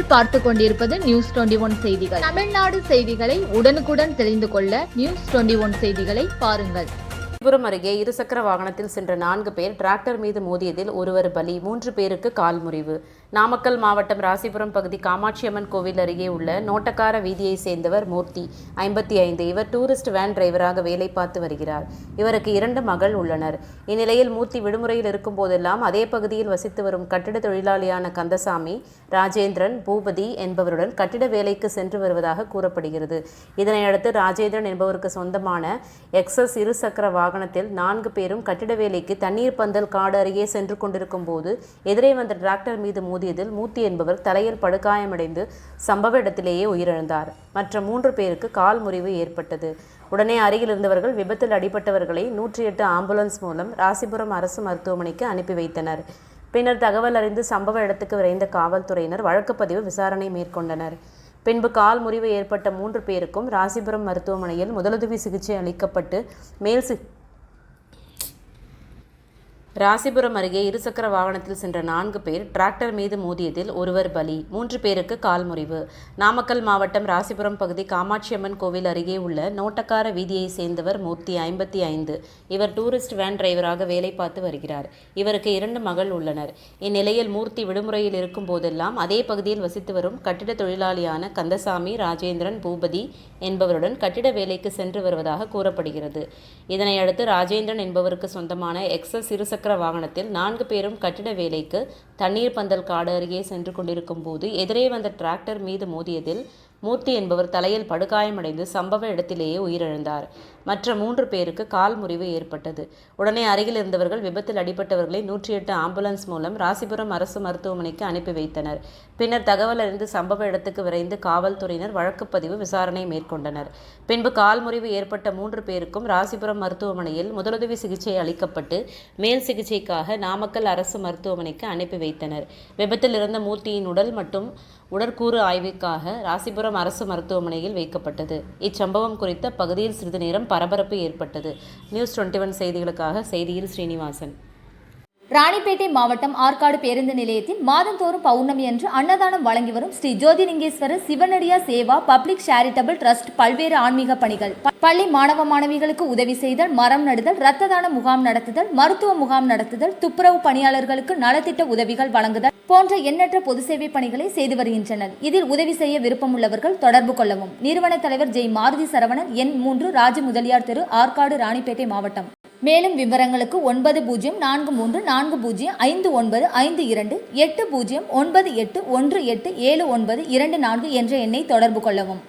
நீங்கள் பார்த்து கொண்டிருப்பது News21 செய்திகள். தமிழ்நாடு செய்திகளை உடனுக்குடன் தெரிந்து கொள்ள News21 செய்திகளை பாருங்கள். ராசிபுரம் அருகே இருசக்கர வாகனத்தில் சென்ற 4 பேர் டிராக்டர் மீது மோதியதில் ஒருவர் பலி, 3 பேருக்கு கால் முறிவு. நாமக்கல் மாவட்டம் ராசிபுரம் பகுதி காமாட்சியம்மன் கோவில் அருகே உள்ள நோட்டக்கார வீதியை சேர்ந்தவர் மூர்த்தி, 55. இவர் டூரிஸ்ட் வேன் டிரைவராக வேலை பார்த்து வருகிறார். இவருக்கு 2 மகள் உள்ளனர். இந்நிலையில் மூர்த்தி விடுமுறையில் இருக்கும் போதெல்லாம் அதே பகுதியில் வசித்து வரும் கட்டிட தொழிலாளியான கந்தசாமி, ராஜேந்திரன், பூபதி என்பவருடன் கட்டிட வேலைக்கு சென்று வருவதாக கூறப்படுகிறது. இதனையடுத்து ராஜேந்திரன் என்பவருக்கு சொந்தமான எக்ஸஸ் இருசக்கர வாகனத்தில் 4 பேரும் கட்டிட வேலைக்கு தண்ணீர் பந்தல் காடு அருகே சென்று கொண்டிருக்கும் போது எதிரே வந்த டிராக்டர் மீது மோதியதில் மூர்த்தி என்பவர் தலையில் படுகாயமடைந்து சம்பவ இடத்திலேயே உயிரிழந்தார். மற்ற 3 பேருக்கு கால் முறிவு ஏற்பட்டது. உடனே அருகில் இருந்தவர்கள் விபத்தில் அடிபட்டவர்களை 108 ஆம்புலன்ஸ் மூலம் ராசிபுரம் அரசு மருத்துவமனைக்கு அனுப்பி வைத்தனர். பின்னர் தகவல் அறிந்து சம்பவ இடத்துக்கு விரைந்த காவல்துறையினர் வழக்குப்பதிவு விசாரணை மேற்கொண்டனர். பின்பு கால் முறிவு ஏற்பட்ட 3 பேருக்கும் ராசிபுரம் மருத்துவமனையில் முதலுதவி சிகிச்சை அளிக்கப்பட்டு ராசிபுரம் அருகே இருசக்கர வாகனத்தில் சென்ற 4 பேர் டிராக்டர் மீது மோதியதில் ஒருவர் பலி, 3 பேருக்கு கால் முறிவு. நாமக்கல் மாவட்டம் ராசிபுரம் பகுதி காமாட்சியம்மன் கோவில் அருகே உள்ள நோட்டக்கார வீதியை சேர்ந்தவர் மூர்த்தி, 55. இவர் டூரிஸ்ட் வேன் டிரைவராக வேலை பார்த்து வருகிறார். இவருக்கு 2 மகள் உள்ளனர். இந்நிலையில் மூர்த்தி விடுமுறையில் இருக்கும் போதெல்லாம் அதே பகுதியில் வசித்து வரும் கட்டிட தொழிலாளியான கந்தசாமி, ராஜேந்திரன், பூபதி என்பவருடன் கட்டிட வேலைக்கு சென்று வருவதாக கூறப்படுகிறது. இதனையடுத்து ராஜேந்திரன் என்பவருக்கு சொந்தமான எக்ஸஸ் இருசக்கர வாகனத்தில் 4 பேரும் கட்டிட வேலைக்கு தண்ணீர் பந்தல் காடு அருகே சென்று கொண்டிருக்கும் போது எதிரே வந்த டிராக்டர் மீது மோதியதில் மூர்த்தி என்பவர் தலையில் படுகாயமடைந்து சம்பவ இடத்திலேயே உயிரிழந்தார். மற்ற 3 பேருக்கு கால் முறிவு ஏற்பட்டது. உடனே அருகில் இருந்தவர்கள் விபத்தில் அடிபட்டவர்களை 108 ஆம்புலன்ஸ் மூலம் ராசிபுரம் அரசு மருத்துவமனைக்கு அனுப்பி வைத்தனர். பின்னர் தகவல் அறிந்து சம்பவ இடத்துக்கு விரைந்து காவல்துறையினர் வழக்குப்பதிவு விசாரணை மேற்கொண்டனர். பின்பு கால் முறிவு ஏற்பட்ட 3 பேருக்கும் ராசிபுரம் மருத்துவமனையில் முதலுதவி சிகிச்சை அளிக்கப்பட்டு மேல் சிகிச்சைக்காக நாமக்கல் அரசு மருத்துவமனைக்கு அனுப்பி வைத்தனர். விபத்தில் இருந்த மூர்த்தியின் உடல் மற்றும் உடற்கூறு ஆய்வுக்காக ராசிபுரம் அரசு மருத்துவமனையில் வைக்கப்பட்டது. இச்சம்பவம் குறித்த பகுதியில் சிறிது நேரம் பரபரப்பு ஏற்பட்டது. News21 செய்திகளுக்காக செய்தியில் ஸ்ரீனிவாசன். ராணிப்பேட்டை மாவட்டம் ஆற்காடு பேருந்து நிலையத்தில் மாதந்தோறும் பௌர்ணமி அன்று அன்னதானம் வழங்கி வரும் Sri Jothilingeswarar சிவனடியா Seva public charitable trust பல்வேறு ஆன்மீக பணிகள், பள்ளி மாணவ மாணவிகளுக்கு உதவி செய்தல், மரம் நடுதல், இரத்த தான முகாம் நடத்துதல், மருத்துவ முகாம் நடத்துதல், துப்புரவு பணியாளர்களுக்கு நலத்திட்ட உதவிகள் வழங்குதல் போன்ற எண்ணற்ற பொது சேவை பணிகளை செய்து வருகின்றனர். இதில் உதவி செய்ய விருப்பமுள்ளவர்கள் தொடர்பு கொள்ளவும். நிறுவன தலைவர் ஜெய் மாருதி சரவணன், எண் 3, ராஜ முதலியார் தெரு, ஆற்காடு, ராணிப்பேட்டை மாவட்டம். மேலும் விவரங்களுக்கு 9040405952 8098187924 என்ற எண்ணை தொடர்பு கொள்ளவும்.